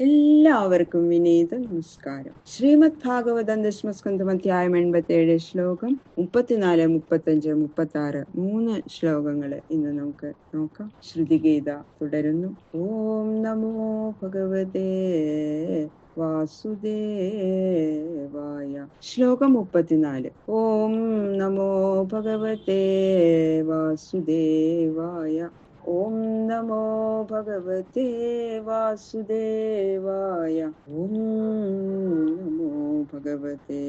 എല്ലാവർക്കും വിനീത നമസ്കാരം. ശ്രീമദ് ഭാഗവതം ദശമസ്കന്ധം അധ്യായം 87 ശ്ലോകം 34, 35, 36 3 ശ്ലോകങ്ങൾ ഇന്ന് നമുക്ക് നോക്കാം. ശ്രുതിഗീത തുടരുന്നു. ഓം നമോ ഭഗവതേ വാസുദേവായ. ശ്ലോകം 34. ഓം നമോ ഭഗവതേ വാസുദേവായ. ഓം നമോ ഭഗവതേ വാസുദേവായ. ഓം നമോ ഭഗവതേ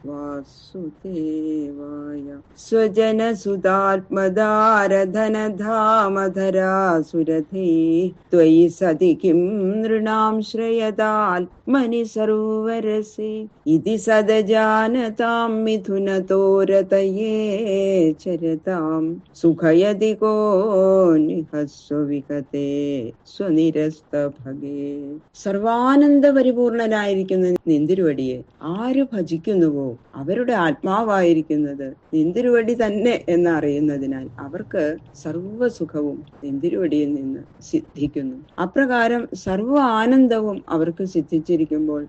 വാസുദേവായ. സ്വജനസുതാത്മധാരധനധാമധരാസുരധീ ത്വയി സതി കിം നൃണാം ശ്രയതാത്മനി സർവരസേ ഇതി സദജാനതാം മിഥുനതോരതയേ ചരതാം സുഖയതി കോ നിഹസ്വവികതേ സ്വനിരസ്ത ഭഗേ. സർവാനന്ദ പരിപൂർണനായിരിക്കുന്ന നിന്തിരുവടിയെ ആര് ഭജിക്കുന്നുവോ അവരുടെ ആത്മാവായിരിക്കുന്നത് നിന്തിരുവടി തന്നെ എന്നറിയുന്നതിനാൽ അവർക്ക് സർവസുഖവും നിന്തിരുവടിയിൽ നിന്ന് സിദ്ധിക്കുന്നു. അപ്രകാരം സർവ ആനന്ദവും അവർക്ക് സിദ്ധിച്ചിരിക്കുമ്പോൾ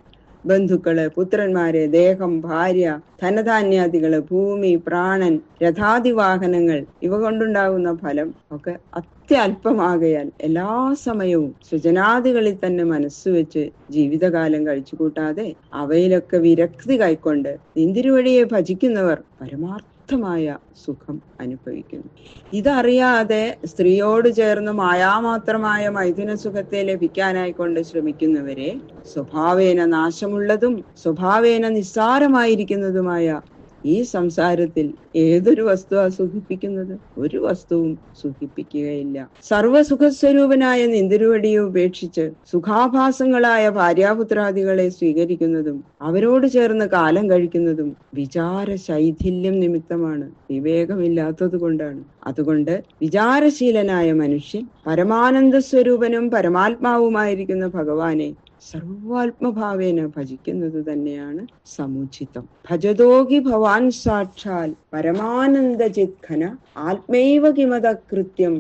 ബന്ധുക്കള്, പുത്രന്മാര്, ദേഹം, ഭാര്യ, ധനധാന്യാദികള്, ഭൂമി, പ്രാണൻ, രഥാതിവാഹനങ്ങൾ ഇവ കൊണ്ടുണ്ടാകുന്ന ഫലം ഒക്കെ അത്യല്പമാകയാൽ എല്ലാ സമയവും സുജനാദികളിൽ തന്നെ മനസ്സുവെച്ച് ജീവിതകാലം കഴിച്ചു കൂട്ടാതെ അവയിലൊക്കെ വിരക്തി കൈക്കൊണ്ട് നിന്തിരുവടിയെ ഭജിക്കുന്നവർ പരമാർത്ഥമായ സുഖം അനുഭവിക്കുന്നു. ഇതറിയാതെ സ്ത്രീയോട് ചേർന്ന് മായാമാത്രമായ മൈഥുന സുഖത്തെ ലഭിക്കാനായിക്കൊണ്ട് ശ്രമിക്കുന്നവരെ സ്വഭാവേന നാശമുള്ളതും സ്വഭാവേന നിസ്സാരമായിരിക്കുന്നതുമായ ഈ സംസാരത്തിൽ ഏതൊരു വസ്തുവാ സുഖിപ്പിക്കുന്നത്? ഒരു വസ്തുവും സുഖിപ്പിക്കുകയില്ല. സർവസുഖസ്വരൂപനായ നിന്തിരുവടിയെ ഉപേക്ഷിച്ച് സുഖാഭാസങ്ങളായ ഭാര്യാപുത്രാദികളെ സ്വീകരിക്കുന്നതും അവരോട് ചേർന്ന് കാലം കഴിക്കുന്നതും വിചാര ശൈഥില്യം നിമിത്തമാണ്, വിവേകമില്ലാത്തത് കൊണ്ടാണ്. അതുകൊണ്ട് വിചാരശീലനായ മനുഷ്യൻ പരമാനന്ദ സ്വരൂപനും പരമാത്മാവുമായിരിക്കുന്ന ഭഗവാനെ സർവാത്മഭാവേന ഭജിക്കുന്നത് തന്നെയാണ് സമുചിതം. ഭജതോഹി ഭവാൻ സാക്ഷാൽ പരമാനന്ദചിത്ഘന ആത്മൈവ കിമത കൃത്യം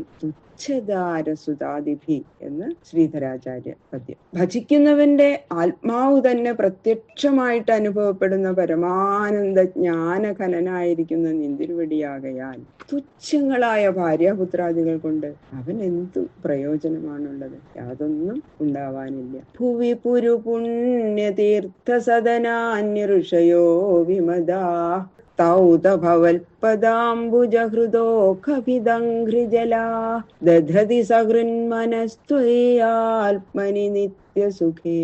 തുച്ഛദാരസുതാദിഭി എന്ന് ശ്രീധരാചാര്യ പദ്യം. ഭജിക്കുന്നവന്റെ ആത്മാവ് തന്നെ പ്രത്യക്ഷമായിട്ട് അനുഭവപ്പെടുന്ന പരമാനന്ദ ജ്ഞാനഘനനായിരിക്കുന്ന നിന്തിരുവടിയാകയാൽ തുച്ഛങ്ങളായ ഭാര്യാപുത്രാദികൾ കൊണ്ട് അവൻ എന്തു പ്രയോജനമാണുള്ളത്? യാതൊന്നും ഉണ്ടാവാനില്ല. ഭുവി പുരു പുണ്യതീർത്ഥ സദനാന്യഋഷയോ വിമദാ തൗതഭവൽപദാംബുജഹൃദോഖഭിദംഘ്രിജലാ ദധതി സഹൃന്മനസ്ത്വയാത്മനി നിത്യസുഖേ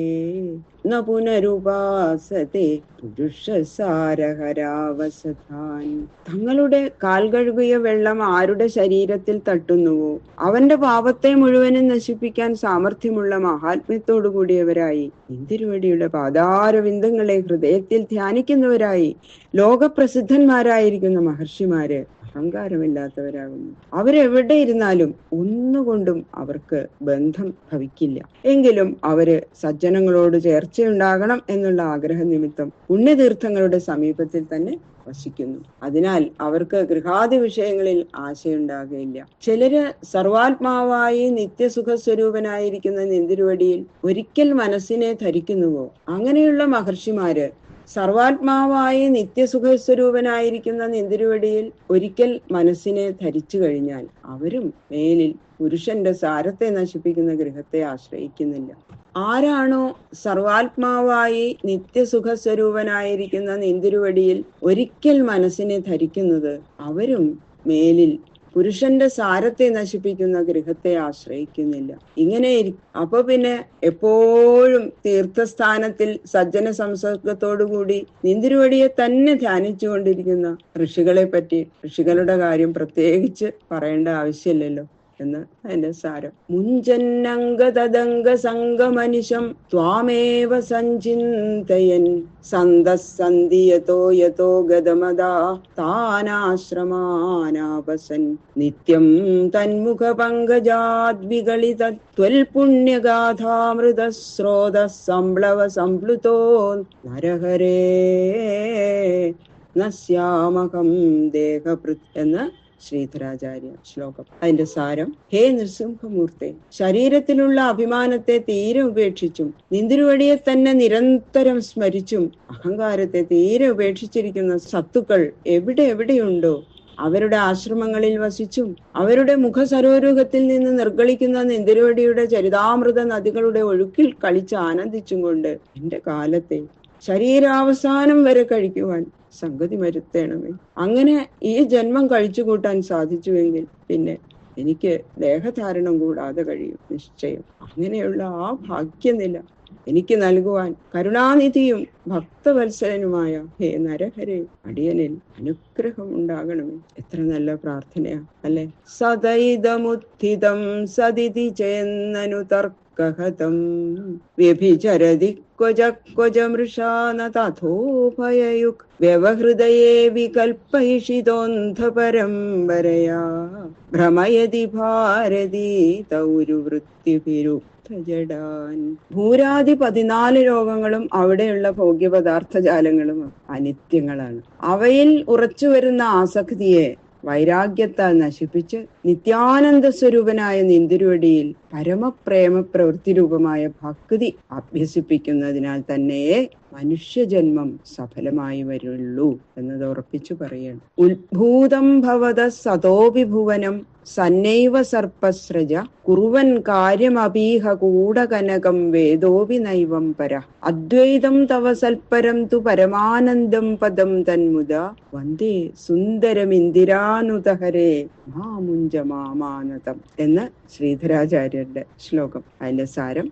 ന പുനരുപാസത്തെ പുരുഷസാരഹരാവസഥാൻ. തങ്ങളുടെ കാൽ കഴുകിയ വെള്ളം ആരുടെ ശരീരത്തിൽ തട്ടുന്നുവോ അവന്റെ പാപത്തെ മുഴുവനും നശിപ്പിക്കാൻ സാമർഥ്യമുള്ള മഹാത്മ്യത്തോടു കൂടിയവരായി നിന്തിരുവടിയുടെ പാദാരവിന്ദങ്ങളെ ഹൃദയത്തിൽ ധ്യാനിക്കുന്നവരായി ലോകപ്രസിദ്ധന്മാരായിരിക്കുന്ന മഹർഷിമാര് അഹങ്കാരമില്ലാത്തവരാകുന്നു. അവരെവിടെ ഇരുന്നാലും ഒന്നുകൊണ്ടും അവർക്ക് ബന്ധം ഭവിക്കില്ല. എങ്കിലും അവര് സജ്ജനങ്ങളോട് ചേർച്ചയുണ്ടാകണം എന്നുള്ള ആഗ്രഹ നിമിത്തം പുണ്യതീർത്ഥങ്ങളുടെ സമീപത്തിൽ തന്നെ വസിക്കുന്നു. അതിനാൽ അവർക്ക് ഗൃഹാദി വിഷയങ്ങളിൽ ആശയുണ്ടാകുകയില്ല. ചിലര് സർവാത്മാവായി നിത്യസുഖസ്വരൂപനായിരിക്കുന്ന നിന്തിരുവടിയിൽ ഒരിക്കൽ മനസ്സിനെ ധരിക്കുന്നുവോ അങ്ങനെയുള്ള മഹർഷിമാര് സർവാത്മാവായി നിത്യസുഖസ്വരൂപനായിരിക്കുന്ന നിന്തിരുവടിയിൽ ഒരിക്കൽ മനസ്സിനെ ധരിച്ചു കഴിഞ്ഞാൽ അവരും മേലിൽ പുരുഷന്റെ സാരത്തെ നശിപ്പിക്കുന്ന ഗൃഹത്തെ ആശ്രയിക്കുന്നില്ല. ആരാണോ സർവാത്മാവായി നിത്യസുഖസ്വരൂപനായിരിക്കുന്ന നിന്തിരുവടിയിൽ ഒരിക്കൽ മനസ്സിനെ ധരിക്കുന്നത് അവരും മേലിൽ പുരുഷന്റെ സാരത്തെ നശിപ്പിക്കുന്ന ഗൃഹത്തെ ആശ്രയിക്കുന്നില്ല. ഇങ്ങനെ അപ്പൊ പിന്നെ എപ്പോഴും തീർത്ഥസ്ഥാനത്തിൽ സജ്ജന സംസർഗത്തോടുകൂടി നിന്തിരുവടിയെ തന്നെ ധ്യാനിച്ചു കൊണ്ടിരിക്കുന്ന ഋഷികളെ പറ്റി, ഋഷികളുടെ കാര്യം പ്രത്യേകിച്ച് പറയേണ്ട ആവശ്യമില്ലല്ലോ എന്ന് അതിന്റെ സാരം. മുഞ്ചന്നംഗതദംഗ സംഗമനിശം ത്വാമേവ സഞ്ചിന്തയൻ സന്തസന്ധിയതോ യതോ ഗതമദാ താനാശ്രമാനാപസൻ നിത്യം തന്മുഖ പങ്കജാദ്വികളിത ത്വൽപുണ്യഗാഥാമൃത സ്രോത സംപ്ലവ സംപ്ലുതോ നരഹരേ നസ്യാമകം ദേഹഭൃത് എന്ന് ശ്രീധരാചാര്യ ശ്ലോകം. അതിന്റെ സാരം: ഹേ നൃസിംഹമൂർത്തെ, ശരീരത്തിലുള്ള അഭിമാനത്തെ തീരെ ഉപേക്ഷിച്ചും നിന്തിരുവടിയെ തന്നെ നിരന്തരം സ്മരിച്ചും അഹങ്കാരത്തെ തീരെ ഉപേക്ഷിച്ചിരിക്കുന്ന സത്തുക്കൾ എവിടെ എവിടെയുണ്ടോ അവരുടെ ആശ്രമങ്ങളിൽ വസിച്ചും അവരുടെ മുഖസരോരുഹത്തിൽ നിന്ന് നിർഗളിക്കുന്ന നിന്തിരുവടിയുടെ ചരിതാമൃത നദികളുടെ ഒഴുക്കിൽ കളിച്ച് ആനന്ദിച്ചും കൊണ്ട് എന്റെ കാലത്തെ ശരീരാവസാനം വരെ കഴിക്കുവാൻ സംഗതി വരുത്തേണമേ. അങ്ങനെ ഈ ജന്മം കഴിച്ചു കൂട്ടാൻ സാധിച്ചുവെങ്കിൽ പിന്നെ എനിക്ക് ദേഹധാരണം കൂടാതെ കഴിയും നിശ്ചയം. അങ്ങനെയുള്ള ആ ഭാഗ്യനില എനിക്ക് നൽകുവാൻ കരുണാനിധിയും ഭക്തവത്സലനുമായ ഹേ നരഹരെ, അടിയനിൽ അനുഗ്രഹം ഉണ്ടാകണമേ. എത്ര നല്ല പ്രാർത്ഥനയാ അല്ലെ. സദൈതമുത്ഥിതം സദിതി ചേന്നനു തർക്കഹതം വ്യഭിചരതി ക്വച ക്വച മൃഷാന തഥോഭയയുക് വ്യവഹൃദയേ വികൽപൈഷിതോന്ധ പരമ്പരയാ ഭ്രമയതി ഭാരതി തൗരുവൃത്തിഭിരു ജഡാൻ. ഭൂരാദി 14 ലോകങ്ങളും അവിടെയുള്ള ഭോഗ്യപദാർത്ഥജാലങ്ങളും അനിത്യങ്ങളാണ്. അവയിൽ ഉറച്ചു വരുന്ന ആസക്തിയെ വൈരാഗ്യത്താൽ നശിപ്പിച്ച് നിത്യാനന്ദ സ്വരൂപനായ നിന്തിരുവടിയിൽ പരമപ്രേമ പ്രവൃത്തി രൂപമായ ഭക്തി അഭ്യസിപ്പിക്കുന്നതിനാൽ തന്നെയേ മനുഷ്യജന്മം സഫലമായി വരുള്ളൂ എന്നത് ഉറപ്പിച്ചു പറയണം. ഉത്ഭൂതം ഭവത സതോപി ഭുവനം സന്നൈവ സർപ്പസ്രജ കുറുവൻ കാര്യമപീഹ കൂടകനകം വേദോപി നൈവം പര അദ്വൈതം തവ സൽപരം തു പരമാനന്ദം പദം തന്മുദ വന്ദേ സുന്ദരമിന്ദിരാനുതഹരേ മാമുഞ്ച മാമാനതം എന്ന് ശ്രീധരാചാര്യരുടെ ശ്ലോകം. അതിന്റെ സാരം: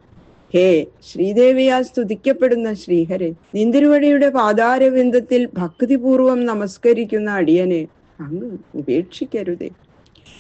ഹേ ശ്രീദേവിയാൽ സ്തുതിക്കപ്പെടുന്ന ശ്രീഹരെ, നിന്തിരുവടിയുടെ പാതാരവിന്ദത്തിൽ ഭക്തിപൂർവം നമസ്കരിക്കുന്ന അടിയനെ അങ്ങ് ഉപേക്ഷിക്കരുതേ.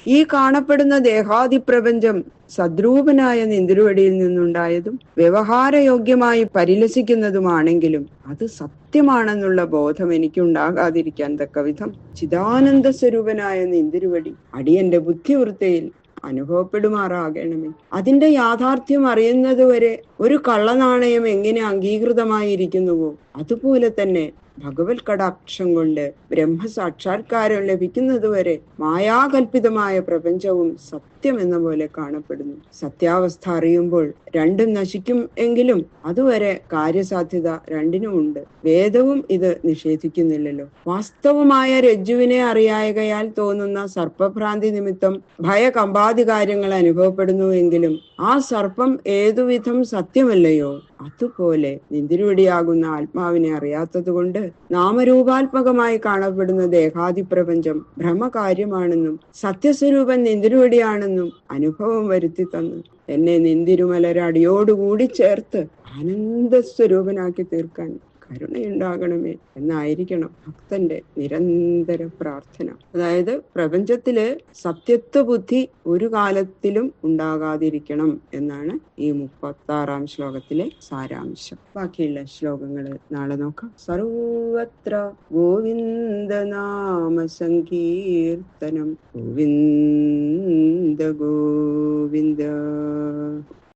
ഈ കാണപ്പെടുന്ന ദേഹാദിപ്രപഞ്ചം സദ്രൂപനായ നിന്തിരുവടിയിൽ നിന്നുണ്ടായതും വ്യവഹാരയോഗ്യമായി പരിലസിക്കുന്നതുമാണെങ്കിലും അത് സത്യമാണെന്നുള്ള ബോധം എനിക്കുണ്ടാകാതിരിക്കാൻ തക്കവിധം ചിദാനന്ദ സ്വരൂപനായ നിന്തിരുവടി അടിയന്റെ ബുദ്ധിവൃത്തിയിൽ അനുഭവപ്പെടുമാറാകണമേ. അതിന്റെ യാഥാർത്ഥ്യം അറിയുന്നതുവരെ ഒരു കള്ളനാണയം എങ്ങനെ അംഗീകൃതമായിരിക്കുന്നുവോ അതുപോലെ തന്നെ ഭഗവത് കടാക്ഷം കൊണ്ട് ബ്രഹ്മസാക്ഷാത്കാരം ലഭിക്കുന്നതുവരെ മായാകൽപിതമായ പ്രപഞ്ചവും സത്യം എന്ന പോലെ കാണപ്പെടുന്നു. സത്യാവസ്ഥ അറിയുമ്പോൾ രണ്ടും നശിക്കും എങ്കിലും അതുവരെ കാര്യസാധ്യത രണ്ടിനുമുണ്ട്. വേദവും ഇത് നിഷേധിക്കുന്നില്ലല്ലോ. വാസ്തവമായ രജ്ജുവിനെ അറിയായകയാൽ തോന്നുന്ന സർപ്പഭ്രാന്തി നിമിത്തം ഭയകമ്പാദി കാര്യങ്ങൾ അനുഭവപ്പെടുന്നു എങ്കിലും ആ സർപ്പം ഏതുവിധം സത്യമല്ലയോ അതുപോലെ നിന്തിരുവടിയാകുന്ന ആത്മാവിനെ അറിയാത്തത് കൊണ്ട് നാമരൂപാത്മകമായി കാണപ്പെടുന്ന ദേഹാദിപ്രപഞ്ചം ഭ്രമകാര്യമാണെന്നും സത്യസ്വരൂപൻ നിന്തിരുവടിയാണെന്നും അനുഭവം വരുത്തി തന്നു എന്നെ നിന്തിരുമലരടിയോടുകൂടി ചേർത്ത് ആനന്ദസ്വരൂപനാക്കി തീർക്കാൻ കരുണയുണ്ടാകണമേ എന്നായിരിക്കണം ഭക്തന്റെ നിരന്തര പ്രാർത്ഥന. അതായത് പ്രപഞ്ചത്തില് സത്യത്വ ബുദ്ധി ഒരു കാലത്തിലും ഉണ്ടാകാതിരിക്കണം എന്നാണ് ഈ 36-ാം ശ്ലോകത്തിലെ സാരാംശം. ബാക്കിയുള്ള ശ്ലോകങ്ങൾ നാളെ നോക്കാം. സർവത്ര ഗോവിന്ദ നാമ സങ്കീർത്തനം ഗോവിന്ദ ഗോവിന്ദ.